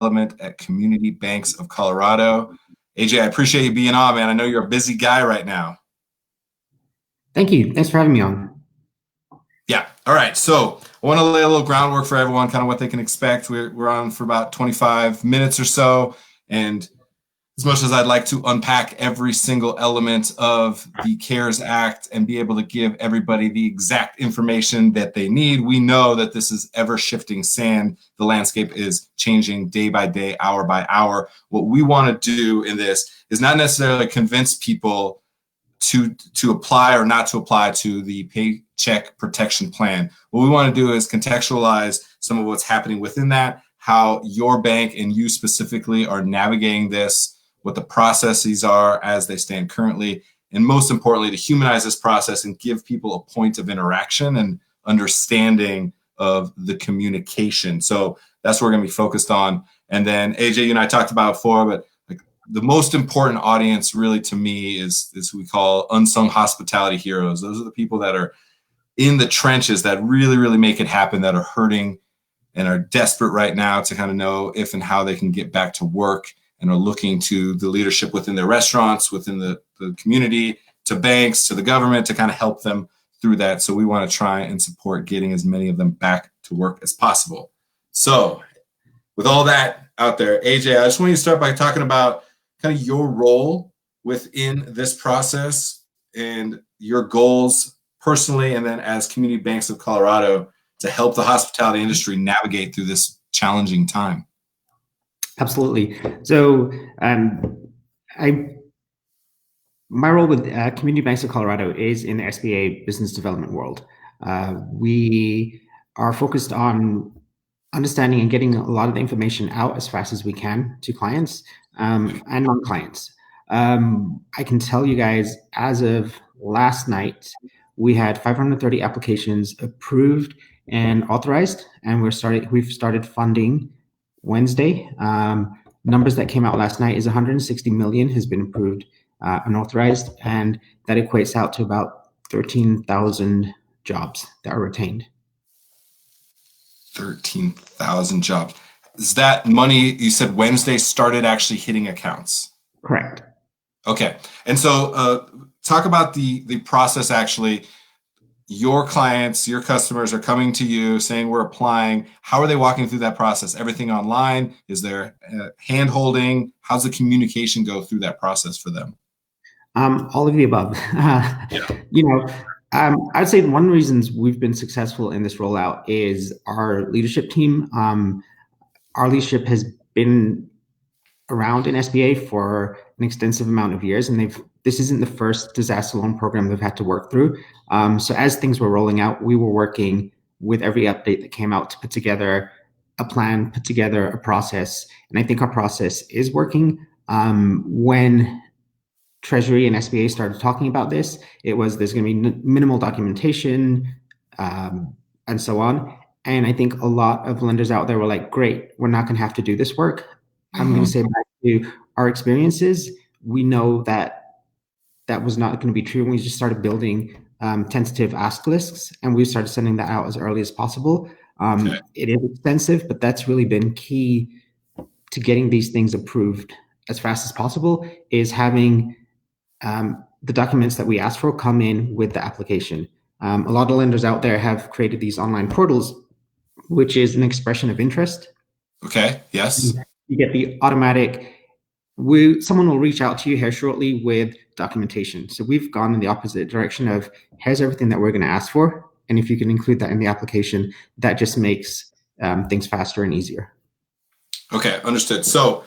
Development at Community Banks of Colorado. AJ, I appreciate you being on, man. I know you're a busy guy right now. Thank you. Thanks for having me on. Yeah. All right. So I want to lay a little groundwork for everyone, kind of what they can expect. We're on for about 25 minutes or so. And as much as I'd like to unpack every single element of the CARES Act and be able to give everybody the exact information that they need, we know that this is ever shifting sand. The landscape is changing day by day, hour by hour. What we want to do in this is not necessarily convince people to apply or not to apply to the Paycheck Protection Plan. What we want to do is contextualize some of what's happening within that, how your bank and you specifically are navigating this, what the processes are as they stand currently, and most importantly, to humanize this process and give people a point of interaction and understanding of the communication. So that's what we're going to be focused on. And then AJ, you and I talked about before, but the most important audience really to me is who we call unsung hospitality heroes. Those are the people that are in the trenches that really, really make it happen, that are hurting and are desperate right now to kind of know if and how they can get back to work, and are looking to the leadership within their restaurants, within the community, to banks, to the government to kind of help them through that. So we want to try and support getting as many of them back to work as possible. So with all that out there, AJ, I just want you to start by talking about kind of your role within this process and your goals personally, and then as Community Banks of Colorado to help the hospitality industry navigate through this challenging time. Absolutely. So my role with Community Banks of Colorado is in the SBA business development world. We are focused on understanding and getting a lot of the information out as fast as we can to clients and non-clients. I can tell you guys, as of last night, we had 530 applications approved and authorized, and we've started funding Wednesday. Numbers that came out last night is 160 million has been approved and authorized, and that equates out to about 13,000 jobs that are retained. 13,000 jobs. Is that money, you said Wednesday, started actually hitting accounts? Correct. Okay. And so talk about the process actually. Your clients, your customers are coming to you saying we're applying. How are they walking through that process? Everything online? Is there hand holding? How's the communication go through that process for them? All of the above. I'd say one of the reasons we've been successful in this rollout is our leadership team. Our leadership has been around in SBA for an extensive amount of years, and this isn't the first disaster loan program they've had to work through. So as things were rolling out, we were working with every update that came out to put together a plan, put together a process, and I think our process is working. When Treasury and SBA started talking about this, there's going to be minimal documentation and so on. And I think a lot of lenders out there were like, great, we're not going to have to do this work. I'm going to say back to our experiences, we know that was not going to be true. And we just started building tentative ask lists, and we started sending that out as early as possible. It is expensive, but that's really been key to getting these things approved as fast as possible, is having the documents that we ask for come in with the application. A lot of lenders out there have created these online portals, which is an expression of interest. Okay, yes. You get the automatic, someone will reach out to you here shortly with documentation. So we've gone in the opposite direction of, here's everything that we're going to ask for. And if you can include that in the application, that just makes things faster and easier. Okay, understood. So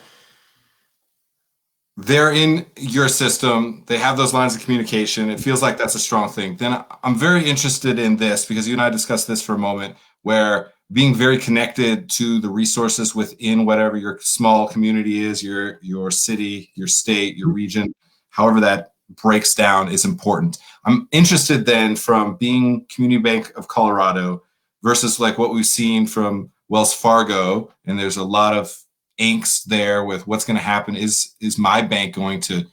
they're in your system. They have those lines of communication. It feels like that's a strong thing. Then I'm very interested in this, because you and I discussed this for a moment, where being very connected to the resources within whatever your small community is, your city, your state, your region, however that breaks down, is important. I'm interested then, from being Community Bank of Colorado versus like what we've seen from Wells Fargo, and there's a lot of angst there with what's going to happen. Is my bank going to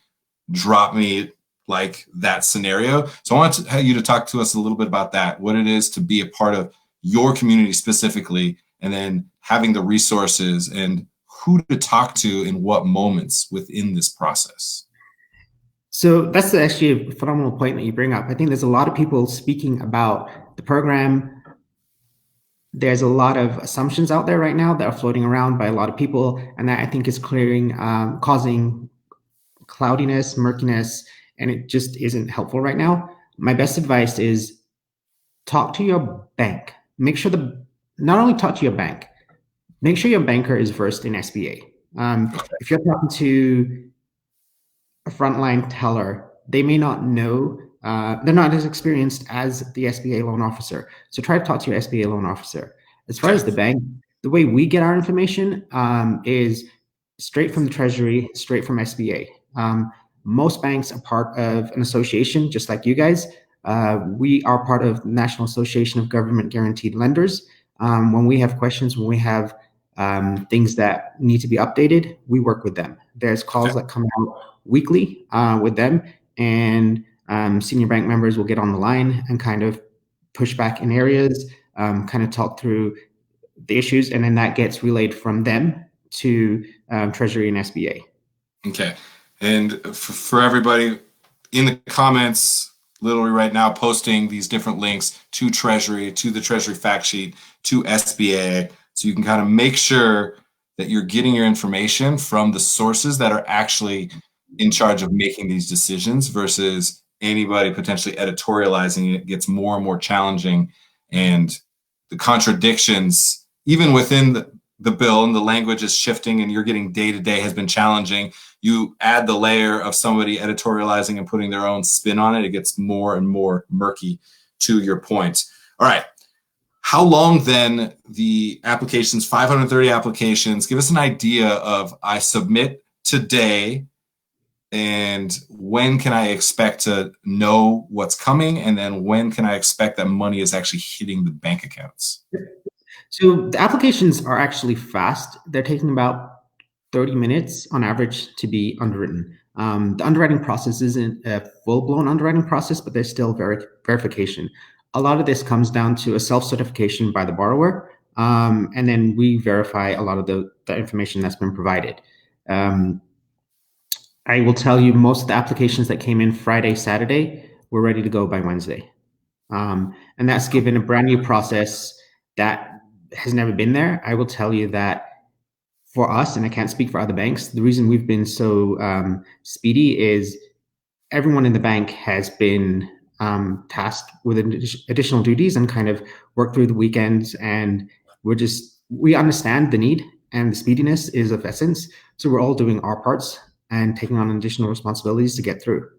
drop me, like that scenario? So I want you to talk to us a little bit about that, what it is to be a part of your community specifically, and then having the resources, and who to talk to in what moments within this process? So that's actually a phenomenal point that you bring up. I think there's a lot of people speaking about the program. There's a lot of assumptions out there right now that are floating around by a lot of people, and that I think is causing cloudiness, murkiness, and it just isn't helpful right now. My best advice is talk to your bank. Make sure not only talk to your bank, make sure your banker is versed in SBA. If you're talking to a frontline teller, they may not know, they're not as experienced as the SBA loan officer. So try to talk to your SBA loan officer. As far as the bank, the way we get our information is straight from the Treasury, straight from SBA. Most banks are part of an association, just like you guys. We are part of the National Association of Government Guaranteed Lenders. When we have questions, when we have things that need to be updated, we work with them. There's calls that come out weekly with them, and senior bank members will get on the line and kind of push back in areas, kind of talk through the issues, and then that gets relayed from them to Treasury and SBA. Okay. And for everybody in the comments, literally right now, posting these different links to Treasury, to the Treasury fact sheet, to SBA, so you can kind of make sure that you're getting your information from the sources that are actually in charge of making these decisions versus anybody potentially editorializing it. Gets more and more challenging, and the contradictions, even within the bill, and the language is shifting, and you're getting day-to-day has been challenging. You add the layer of somebody editorializing and putting their own spin on it, it gets more and more murky, to your point. All right. How long then the applications, 530 applications, give us an idea of I submit today, and when can I expect to know what's coming? And then when can I expect that money is actually hitting the bank accounts? So the applications are actually fast. They're taking about 30 minutes on average to be underwritten. The underwriting process isn't a full-blown underwriting process, but there's still verification. A lot of this comes down to a self-certification by the borrower, and then we verify a lot of the information that's been provided. I will tell you, most of the applications that came in Friday, Saturday, were ready to go by Wednesday. And that's given a brand new process that has never been there. I will tell you that for us, and I can't speak for other banks, the reason we've been so speedy is everyone in the bank has been tasked with additional duties and kind of worked through the weekends, and we understand the need, and the speediness is of essence. So we're all doing our parts and taking on additional responsibilities to get through.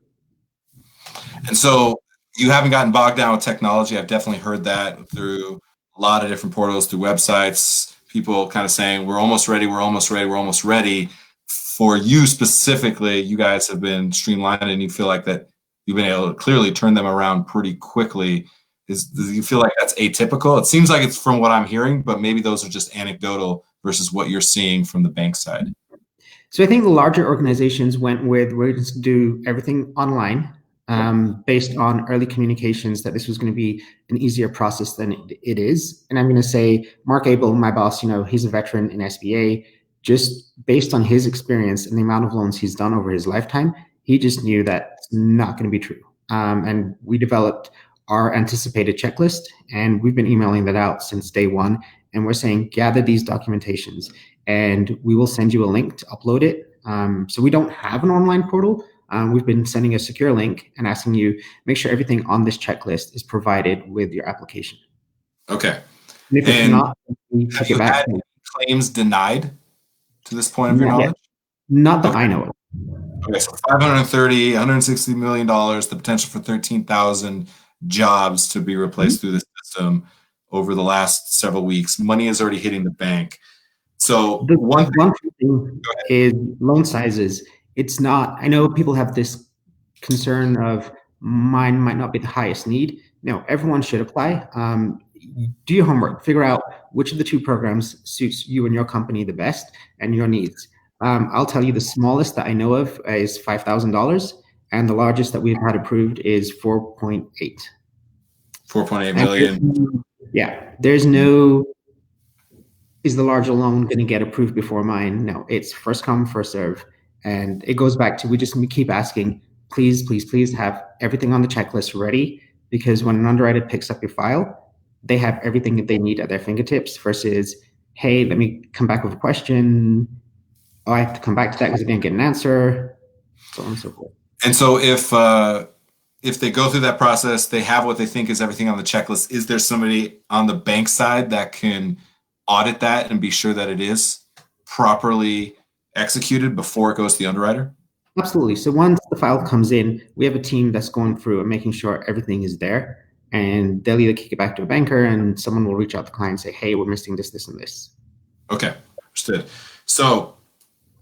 And so you haven't gotten bogged down with technology. I've definitely heard that through a lot of different portals, through websites, people kind of saying, we're almost ready, we're almost ready, we're almost ready. For you specifically, you guys have been streamlined, and you feel like that you've been able to clearly turn them around pretty quickly. Do you feel like that's atypical? It seems like it's from what I'm hearing, but maybe those are just anecdotal versus what you're seeing from the bank side. So I think the larger organizations went with, we're going to do everything online, based on early communications that this was going to be an easier process than it is. And I'm going to say, Mark Abel, my boss, he's a veteran in SBA. Just based on his experience and the amount of loans he's done over his lifetime, he just knew that it's not going to be true. And we developed our anticipated checklist, and we've been emailing that out since day one. And we're saying, gather these documentations, and we will send you a link to upload it. So we don't have an online portal. We've been sending a secure link and asking you, make sure everything on this checklist is provided with your application. Okay. And if it's not, we have you had claims denied to this point of your knowledge? Not that I know of. Okay, so 530, $160 million, the potential for 13,000 jobs to be replaced through the system over the last several weeks. Money is already hitting the bank. So the one thing is loan sizes. It's not, I know people have this concern of mine might not be the highest need. No, everyone should apply. Do your homework, figure out which of the two programs suits you and your company the best and your needs. I'll tell you, the smallest that I know of is $5,000, and the largest that we've had approved is 4.8. 4.8 million. Yeah, there's no is the larger loan going to get approved before mine? No, it's first come, first serve. And it goes back to, we just keep asking, please, please, please have everything on the checklist ready, because when an underwriter picks up your file, they have everything that they need at their fingertips versus, hey, let me come back with a question. Oh, I have to come back to that because I didn't get an answer, so on and so forth. And so if they go through that process, they have what they think is everything on the checklist. Is there somebody on the bank side that can audit that and be sure that it is properly executed before it goes to the underwriter? Absolutely. So once the file comes in, we have a team that's going through and making sure everything is there. And they'll either kick it back to a banker, and someone will reach out to the client and say, hey, we're missing this, this, and this. Okay, understood. So,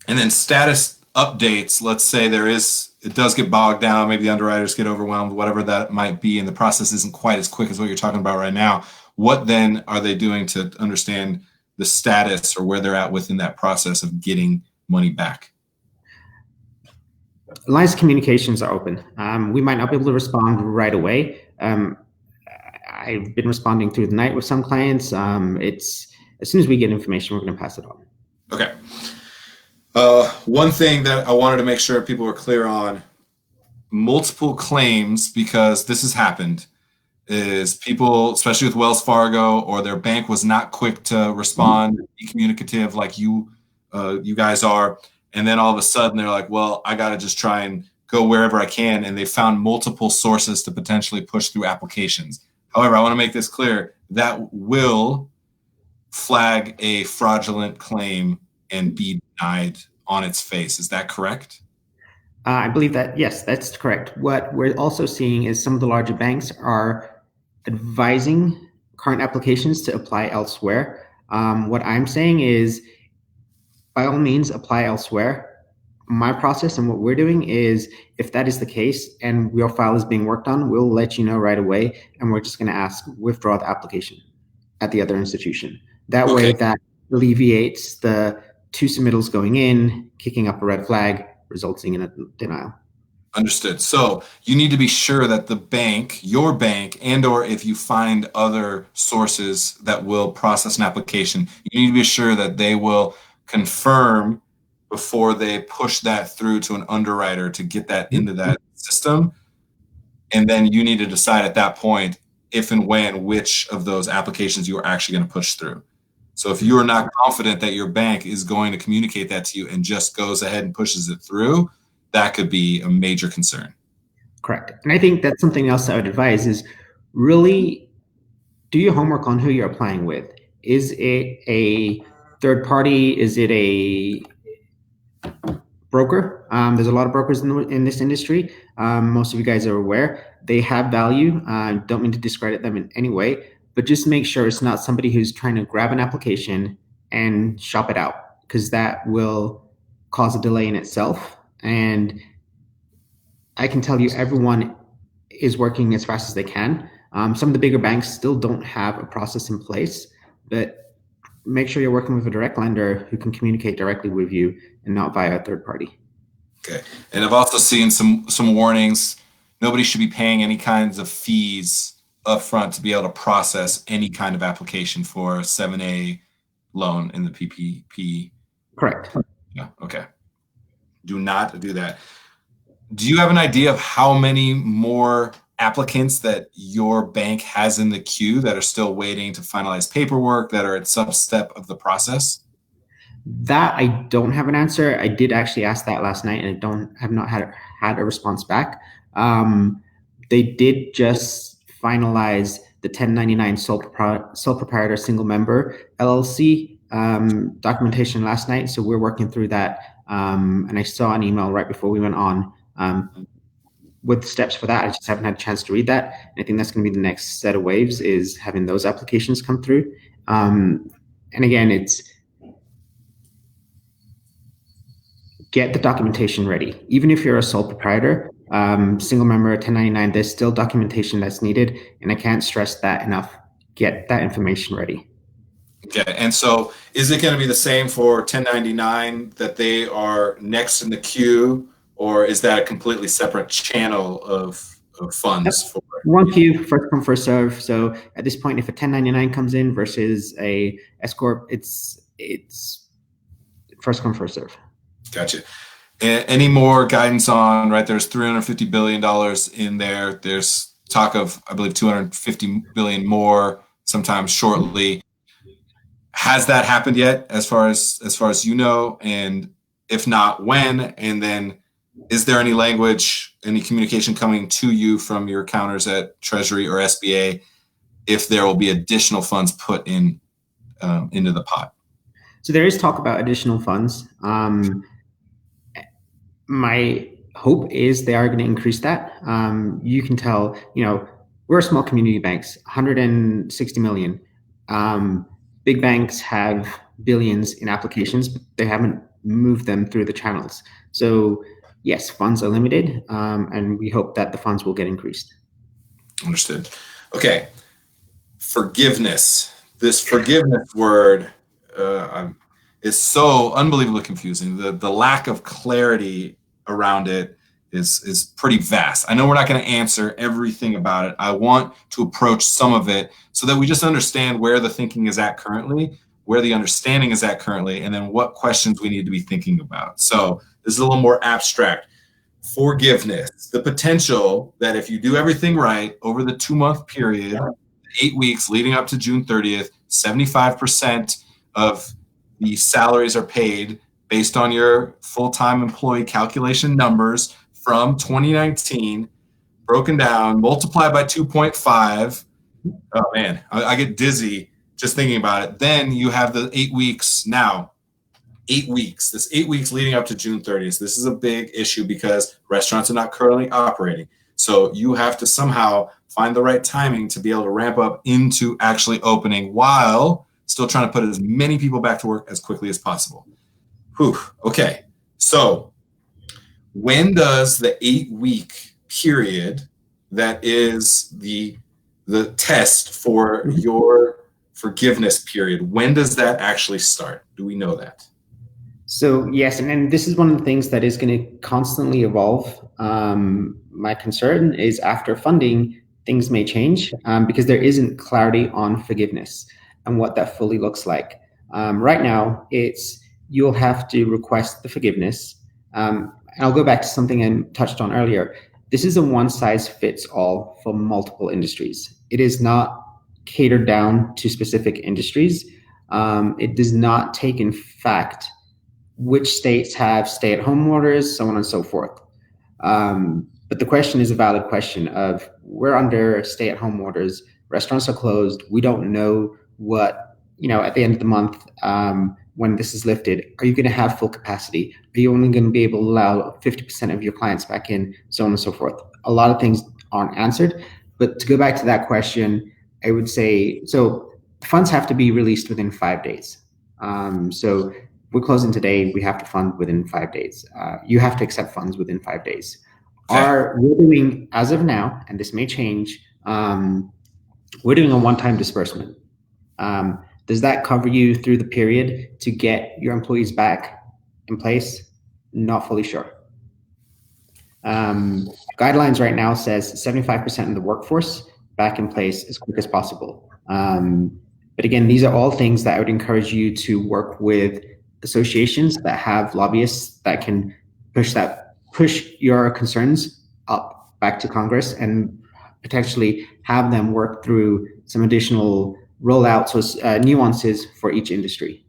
and then status updates, let's say it does get bogged down, maybe the underwriters get overwhelmed, whatever that might be, and the process isn't quite as quick as what you're talking about right now. What then are they doing to understand the status or where they're at within that process of getting money back? Lines of communications are open. We might not be able to respond right away. I've been responding through the night with some clients. It's as soon as we get information, we're going to pass it on. Okay. One thing that I wanted to make sure people were clear on, multiple claims, because this has happened, is people, especially with Wells Fargo, or their bank was not quick to respond, be communicative like you guys are. And then all of a sudden they're like, well, I got to just try and go wherever I can. And they found multiple sources to potentially push through applications. However, I want to make this clear, that will flag a fraudulent claim and be denied on its face. Is that correct? I believe that, yes, that's correct. What we're also seeing is some of the larger banks are advising current applications to apply elsewhere. What I'm saying is, by all means, apply elsewhere. My process and what we're doing is, if that is the case and your file is being worked on, we'll let you know right away, and we're just going to ask withdraw the application at the other institution. That way, that alleviates the two submittals going in, kicking up a red flag, resulting in a denial. Understood. So you need to be sure that the bank, your bank, and or if you find other sources that will process an application, you need to be sure that they will confirm before they push that through to an underwriter to get that into that system. And then you need to decide at that point if and when which of those applications you are actually going to push through. So if you are not confident that your bank is going to communicate that to you and just goes ahead and pushes it through, that could be a major concern. Correct. And I think that's something else I would advise is really do your homework on who you're applying with. Is it a third party? Is it a broker? There's a lot of brokers in this industry. Most of you guys are aware. They have value. Don't mean to discredit them in any way, but just make sure it's not somebody who's trying to grab an application and shop it out, because that will cause a delay in itself. And I can tell you everyone is working as fast as they can. Some of the bigger banks still don't have a process in place, but make sure you're working with a direct lender who can communicate directly with you and not via a third party. Okay. And I've also seen some warnings. Nobody should be paying any kinds of fees upfront to be able to process any kind of application for a 7A loan in the PPP. Correct. Yeah. Okay. Do not do that. Do you have an idea of how many more applicants that your bank has in the queue that are still waiting to finalize paperwork, that are at some step of the process? That I don't have an answer. I did actually ask that last night, and I have not had a response back. They did just finalize the 1099 sole proprietor single member LLC documentation last night, so we're working through that. And I saw an email right before we went on with the steps for that. I just haven't had a chance to read that. And I think that's going to be the next set of waves, is having those applications come through. And again, it's get the documentation ready. Even if you're a sole proprietor, single member, 1099, there's still documentation that's needed. And I can't stress that enough. Get that information ready. Okay. And so is it going to be the same for 1099, that they are next in the queue, or is that a completely separate channel of funds for One queue, first come, first serve. So at this point, if a 1099 comes in versus a S corp, it's first come, first serve. Gotcha. Any more guidance on, right? There's $350 billion in there. There's talk of, I believe, 250 billion more sometime shortly. Has that happened yet, as far as you know? And if not, when? And then, is there any language, any communication coming to you from your counters at Treasury or SBA if there will be additional funds put in into the pot? So there is talk about additional funds. My hope is they are going to increase that. You can tell, we're a small community banks, 160 million. Big banks have billions in applications, but they haven't moved them through the channels. So yes, funds are limited, and we hope that the funds will get increased. Understood. Okay. Forgiveness. This forgiveness word is so unbelievably confusing. The lack of clarity around it is pretty vast. I know we're not going to answer everything about it. I want to approach some of it so that we just understand where the thinking is at currently, where the understanding is at currently, and then what questions we need to be thinking about. So this is a little more abstract. Forgiveness, the potential that if you do everything right over the 2-month period, 8 weeks leading up to June 30th, 75% of the salaries are paid based on your full-time employee calculation numbers from 2019, broken down, multiplied by 2.5. Oh man, I get dizzy just thinking about it. Then you have the 8 weeks now. 8 weeks, this 8 weeks leading up to June 30th. This is a big issue because restaurants are not currently operating. So you have to somehow find the right timing to be able to ramp up into actually opening while still trying to put as many people back to work as quickly as possible. Whew. Okay. So when does the 8-week period that is the test for your forgiveness period, when does that actually start? Do we know that? So yes, and this is one of the things that is going to constantly evolve. My concern is after funding, things may change because there isn't clarity on forgiveness and what that fully looks like. Right now, you'll have to request the forgiveness. And I'll go back to something I touched on earlier. This is a one-size-fits-all for multiple industries. It is not catered down to specific industries. It does not take, in fact, which states have stay-at-home orders, so on and so forth. But the question is a valid question of, we're under stay-at-home orders, restaurants are closed, we don't know what, at the end of the month, when this is lifted, are you going to have full capacity? Are you only going to be able to allow 50% of your clients back in, so on and so forth? A lot of things aren't answered. But to go back to that question, I would say, so funds have to be released within 5 days. So we're closing today, we have to fund within 5 days. You have to accept funds within 5 days. Okay. We're doing, as of now, and this may change, we're doing a one-time disbursement. Does that cover you through the period to get your employees back in place? Not fully sure. Guidelines right now says 75% of the workforce back in place as quick as possible. But again, these are all things that I would encourage you to work with associations that have lobbyists that can push your concerns up back to Congress and potentially have them work through some additional rollouts or nuances for each industry.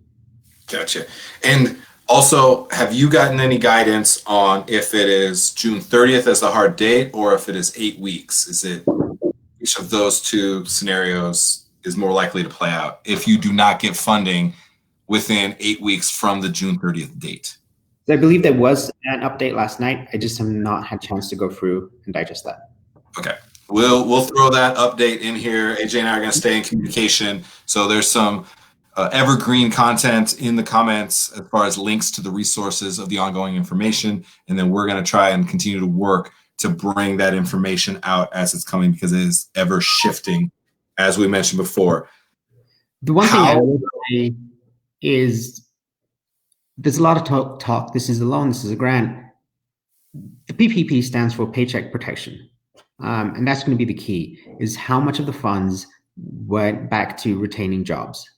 Gotcha. And also, have you gotten any guidance on if it is June 30th as the hard date or if it is 8 weeks? Is it which of those two scenarios is more likely to play out if you do not get funding within 8 weeks from the June 30th date? I believe there was an update last night. I just have not had a chance to go through and digest that. Okay. We'll throw that update in here. AJ and I are going to stay in communication. So there's some evergreen content in the comments as far as links to the resources of the ongoing information. And then we're going to try and continue to work to bring that information out as it's coming because it is ever shifting, as we mentioned before. The one thing I would say is there's a lot of talk. This is a loan, this is a grant. The PPP stands for Paycheck Protection. And that's going to be the key, is how much of the funds went back to retaining jobs.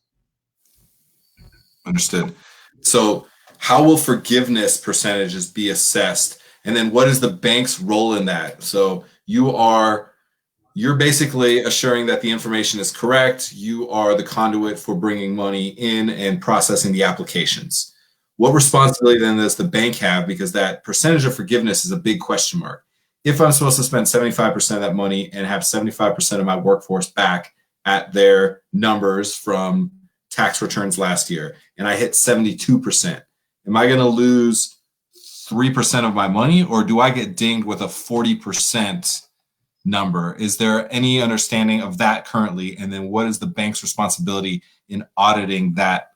Understood. So how will forgiveness percentages be assessed? And then what is the bank's role in that? So you're basically assuring that the information is correct. You are the conduit for bringing money in and processing the applications. What responsibility then does the bank have? Because that percentage of forgiveness is a big question mark. If I'm supposed to spend 75% of that money and have 75% of my workforce back at their numbers from tax returns last year, and I hit 72%, am I going to lose 3% of my money, or do I get dinged with a 40% number? Is there any understanding of that currently? And then what is the bank's responsibility in auditing that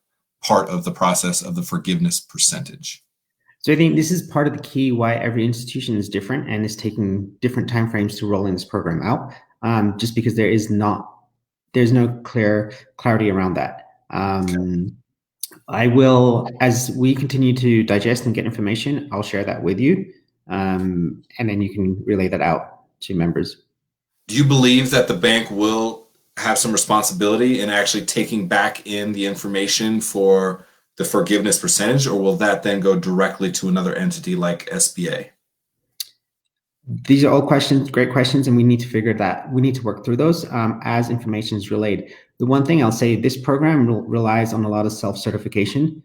part of the process of the forgiveness percentage? So I think this is part of the key why every institution is different and is taking different timeframes to roll in this program out, just because there's no clear clarity around that. I will, as we continue to digest and get information, I'll share that with you, and then you can relay that out to members. Do you believe that the bank will have some responsibility in actually taking back in the information for the forgiveness percentage, or will that then go directly to another entity like SBA? These are all questions, great questions, and we need to work through those as information is relayed. The one thing I'll say, this program relies on a lot of self-certification.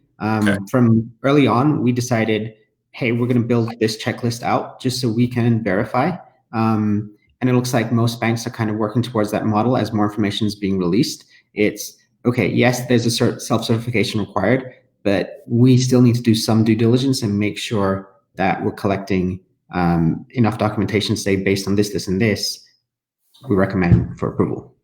From early on, we decided, hey, we're going to build this checklist out just so we can verify. And it looks like most banks are kind of working towards that model as more information is being released. It's, okay, yes, there's a self-certification required, but we still need to do some due diligence and make sure that we're collecting enough documentation to say, based on this, this, and this, we recommend for approval.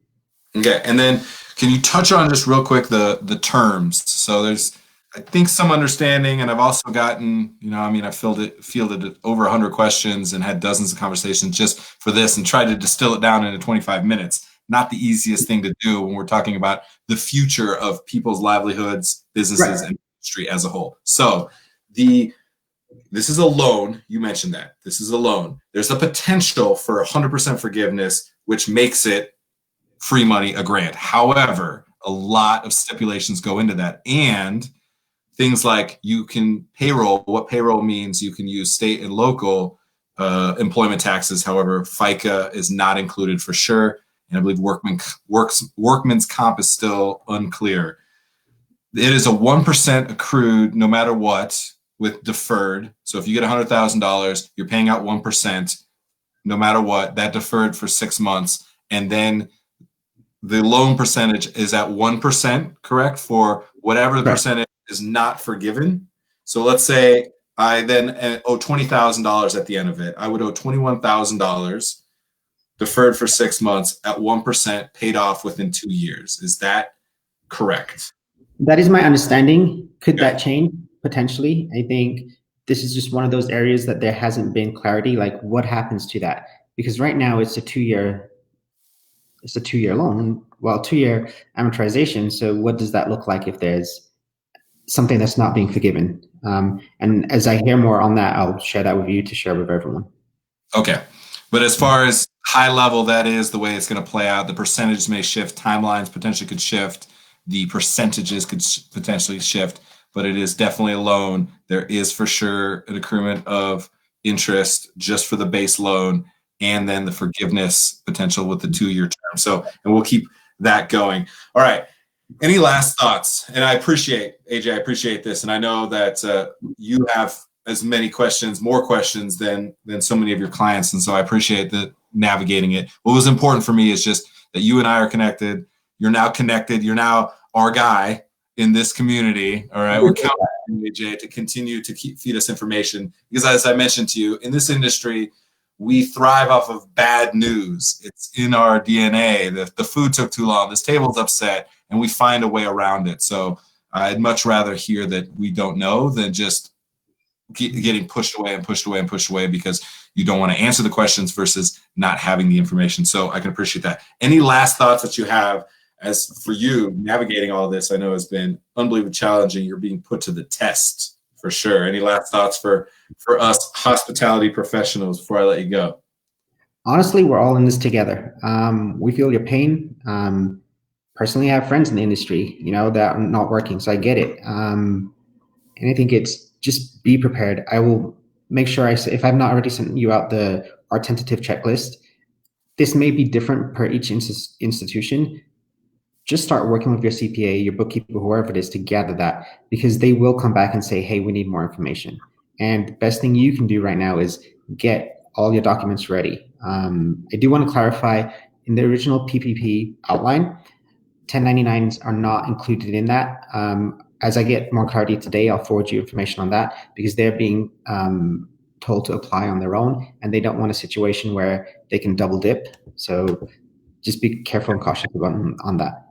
Okay, and then can you touch on just real quick the terms? So there's, I think, some understanding, and I've also gotten, I've fielded over 100 questions and had dozens of conversations just for this and tried to distill it down into 25 minutes. Not the easiest thing to do when we're talking about the future of people's livelihoods, businesses, and industry as a whole. So this is a loan. You mentioned that. This is a loan. There's a potential for 100% forgiveness, which makes it free money, a grant. However, a lot of stipulations go into that. And things like you can payroll. What payroll means, you can use state and local employment taxes. However, FICA is not included for sure. And I believe workman's comp is still unclear. It is a 1% accrued no matter what, with deferred. So if you get $100,000, you're paying out 1% no matter what. That deferred for 6 months. And then the loan percentage is at 1%, correct? For whatever the percentage is not forgiven. So let's say I then owe $20,000 at the end of it. I would owe $21,000 deferred for 6 months at 1%, paid off within 2 years. Is that correct? That is my understanding. Could that change? Potentially. I think this is just one of those areas that there hasn't been clarity, like what happens to that? Because right now it's a 2-year loan, 2-year amortization. So what does that look like if there's something that's not being forgiven? And as I hear more on that, I'll share that with you to share with everyone. Okay. But as far as high level, that is the way it's going to play out. The percentages may shift, timelines potentially could shift, the percentages could potentially shift, but it is definitely a loan. There is for sure an accruement of interest just for the base loan, and then the forgiveness potential with the 2-year term. So, and we'll keep that going. All right. Any last thoughts? And I appreciate, AJ, I appreciate this. And I know that you have as many questions, more questions than so many of your clients. And so I appreciate the navigating it. What was important for me is just that you and I are connected. You're now connected. You're now our guy in this community. All right. We're counting on you, AJ, to continue to feed us information. Because as I mentioned to you, in this industry, we thrive off of bad news. It's in our DNA. The food took too long. This table's upset, and we find a way around it. So I'd much rather hear that we don't know than just getting pushed away and pushed away and pushed away because you don't want to answer the questions versus not having the information. So I can appreciate that. Any last thoughts that you have as for you navigating all this? I know has been unbelievably challenging. You're being put to the test for sure. Any last thoughts for us hospitality professionals before I let you go? Honestly, we're all in this together. We feel your pain. Personally, I have friends in the industry, that are not working, so I get it. And I think it's just be prepared. I will make sure if I've not already sent you out our tentative checklist, this may be different per each institution. Just start working with your CPA, your bookkeeper, whoever it is, to gather that, because they will come back and say, hey, we need more information. And the best thing you can do right now is get all your documents ready. I do want to clarify, in the original PPP outline, 1099s are not included in that. As I get more clarity today, I'll forward you information on that, because they're being told to apply on their own, and they don't want a situation where they can double dip. So just be careful and cautious on that.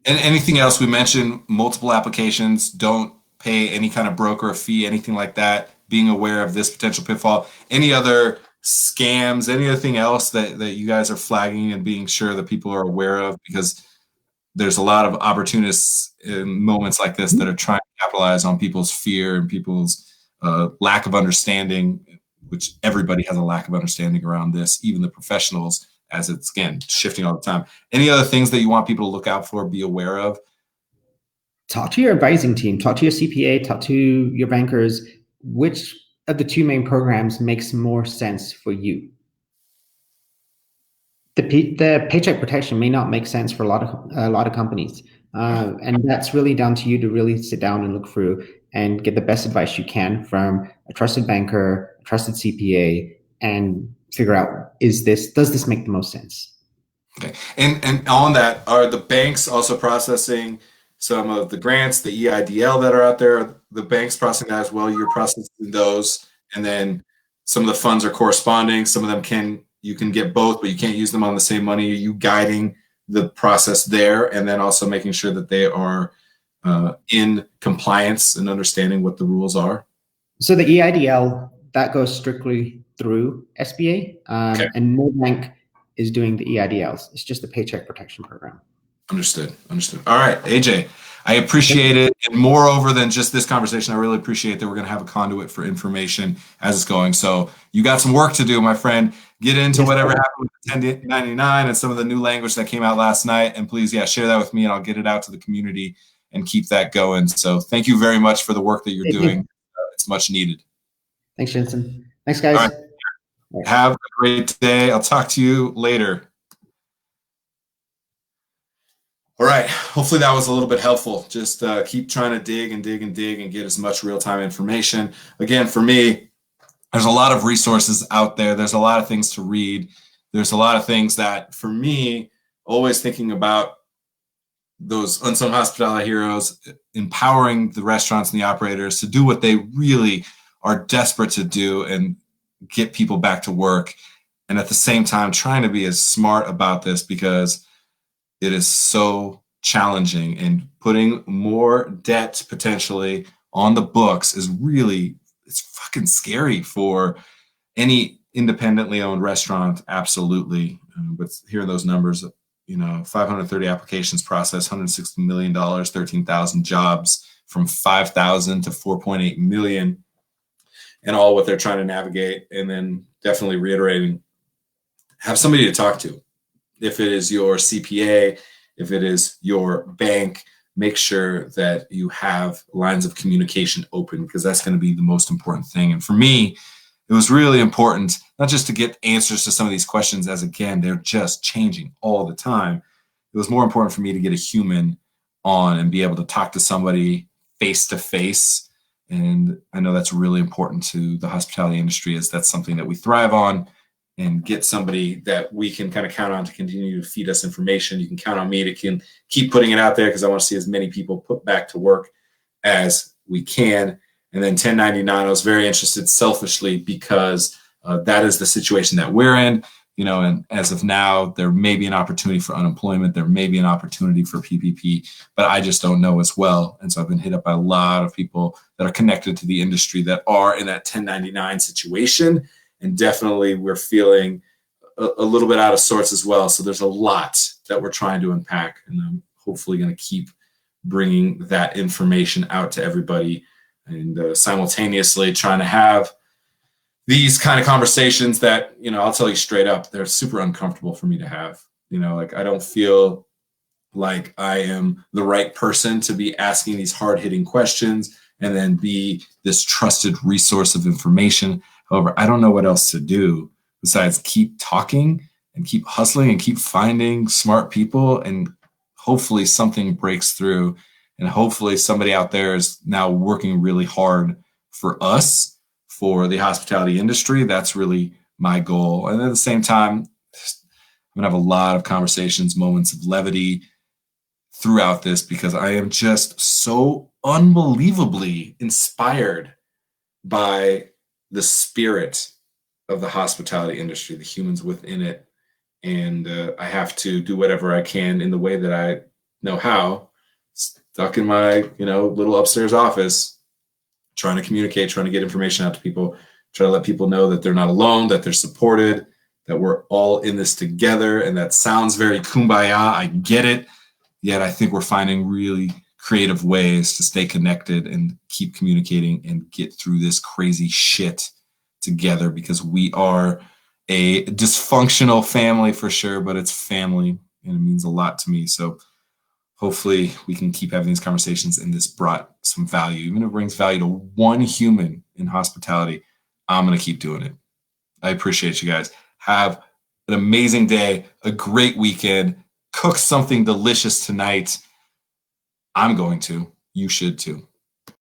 And anything else we mentioned, multiple applications, don't pay any kind of broker fee, anything like that, being aware of this potential pitfall. Any other scams, anything else that you guys are flagging and being sure that people are aware of? Because there's a lot of opportunists in moments like this that are trying to capitalize on people's fear and people's lack of understanding, which everybody has a lack of understanding around this, even the professionals, as it's, again, shifting all the time. Any other things that you want people to look out for, be aware of? Talk to your advising team, talk to your CPA, talk to your bankers. Which of the two main programs makes more sense for you? The paycheck protection may not make sense for a lot of companies, and that's really down to you to really sit down and look through and get the best advice you can from a trusted banker, a trusted CPA, and figure out, does this make the most sense? Okay. And on that, are the banks also processing some of the grants, the EIDL that are out there? The banks processing that as well? You're processing those, and then some of the funds are corresponding. Some of them you can get both, but you can't use them on the same money. Are you guiding the process there, and then also making sure that they are in compliance and understanding what the rules are? So the EIDL, that goes strictly through SBA, Okay. and no bank is doing the EIDLs. It's just the Paycheck Protection Program. Understood. All right, AJ, I appreciate it. And moreover than just this conversation, I really appreciate that we're going to have a conduit for information as it's going. So you got some work to do, my friend. Get into whatever happened with the 1099 and some of the new language that came out last night. And please, share that with me, and I'll get it out to the community and keep that going. So thank you very much for the work that you're doing. It's much needed. Thanks, Jensen. Thanks, guys. All right. Have a great day. I'll talk to you later. All right. Hopefully that was a little bit helpful. Just keep trying to dig and get as much real-time information. Again, for me, there's a lot of resources out there. There's a lot of things to read. There's a lot of things that, for me, always thinking about those unsung hospitality heroes, empowering the restaurants and the operators to do what they really are desperate to do and get people back to work. And at the same time, trying to be as smart about this, because it is so challenging, and putting more debt potentially on the books is it's fucking scary for any independently owned restaurant. Absolutely. But hearing those numbers, 530 applications processed, $160 million, 13,000 jobs, from 5,000 to 4.8 million, and all what they're trying to navigate. And then definitely reiterating, have somebody to talk to. If it is your CPA, if it is your bank, make sure that you have lines of communication open, because that's going to be the most important thing. And for me, it was really important not just to get answers to some of these questions, as again, they're just changing all the time. It was more important for me to get a human on and be able to talk to somebody face to face. And I know that's really important to the hospitality industry, as that's something that we thrive on. And get somebody that we can kind of count on to continue to feed us information. You can count on me to keep putting it out there, because I want to see as many people put back to work as we can. And then 1099, I was very interested selfishly, because that is the situation that we're in. And as of now, there may be an opportunity for unemployment. There may be an opportunity for PPP, but I just don't know as well. And so I've been hit up by a lot of people that are connected to the industry that are in that 1099 situation. And definitely we're feeling a little bit out of sorts as well. So there's a lot that we're trying to unpack, and I'm hopefully going to keep bringing that information out to everybody, and simultaneously trying to have these kind of conversations that, you know, I'll tell you straight up, they're super uncomfortable for me to have. You know, like I don't feel like I am the right person to be asking these hard-hitting questions and then be this trusted resource of information. However, I don't know what else to do besides keep talking and keep hustling and keep finding smart people, and hopefully something breaks through, and hopefully somebody out there is now working really hard for us, for the hospitality industry. That's really my goal. And at the same time, I'm gonna have a lot of conversations, moments of levity throughout this, because I am just so unbelievably inspired by the spirit of the hospitality industry, the humans within it. And I have to do whatever I can in the way that I know how, stuck in my, you know, little upstairs office, trying to communicate, trying to get information out to people, try to let people know that they're not alone, that they're supported, that we're all in this together. And that sounds very kumbaya. I get it. Yet I think we're finding really creative ways to stay connected and keep communicating and get through this crazy shit together, because we are a dysfunctional family for sure, but it's family and it means a lot to me. So hopefully we can keep having these conversations, and this brought some value. Even if it brings value to one human in hospitality, I'm going to keep doing it. I appreciate you guys. Have an amazing day, a great weekend. Cook something delicious tonight. I'm going to. You should too.